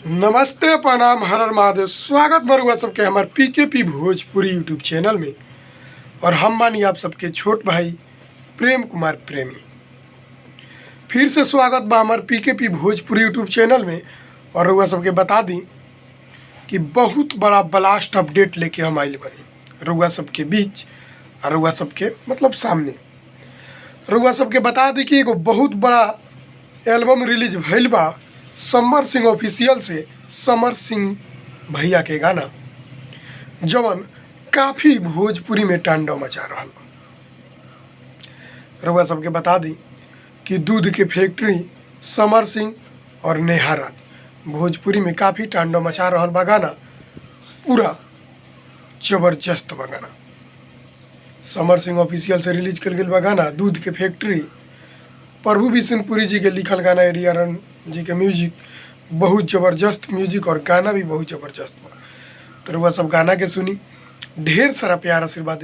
नमस्ते प्रणाम हर हर महादेव। स्वागत बरुआ सबके हमारे पीकेपी भोजपुरी यूट्यूब चैनल में। और हम मानी आप सबके छोट भाई प्रेम कुमार प्रेमी। फिर से स्वागत बा हमारे पीकेपी भोजपुरी यूट्यूब चैनल में। और रुआ सबके बता दी कि बहुत बड़ा ब्लास्ट अपडेट लेके हम आइल बनी रुआ सबके बीच और रुआ सबके मतलब सामने। रुआ सबके बता दी कि एगो बहुत बड़ा एल्बम रिलीज भइल बा समर सिंह ऑफिशियल से। समर सिंह भैया के गाना जवन काफ़ी भोजपुरी में तांडव मचा रहा बा। रउआ सबके बता दी कि दूध के फैक्ट्री समर सिंह और नेहा राज भोजपुरी में काफ़ी तांडव मचा रहा बा। गाना पूरा जबरदस्त बा। गाना समर सिंह ऑफिशियल से रिलीज कर गया बा गाना दूध के फैक्ट्री। प्रभु विष्णुपुरी जी के लिखल गाना, एडियारन जी के म्यूजिक, बहुत ज़बरदस्त म्यूजिक और गाना भी बहुत ज़बरदस्त बा। तो रुआ सब गाना के सुनी, ढेर सारा प्यार आशीर्वाद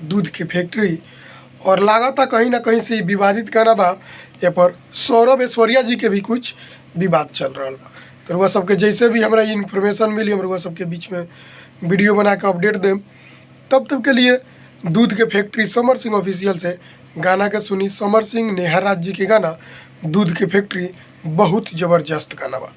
दूध के फैक्ट्री। और लागता कहीं ना कहीं से विवादित गाना बा। ये पर सौरभ ऐश्वर्या जी के भी कुछ विवाद चल रहा बा। तो रुआ सबके जैसे भी हमारा इन्फॉर्मेशन मिली हम रुआ सबके बीच में वीडियो बना के अपडेट दें। तब के लिए दूध के फैक्ट्री समर सिंह ऑफिशियल से गाना के सुनी। समर सिंह नेहा राज जी के गाना दूध के फैक्ट्री बहुत ज़बरदस्त गाना बा।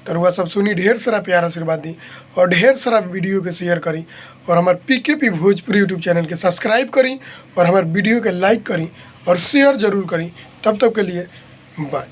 तो रुआ सब सुनी, ढेर सारा प्यार आशीर्वाद दी और ढेर सारा वीडियो के शेयर करी। और हमारे पीकेपी भोजपुरी यूट्यूब चैनल के सब्सक्राइब करी और हमारे वीडियो के लाइक करी और शेयर ज़रूर करी। तब के लिए बाय।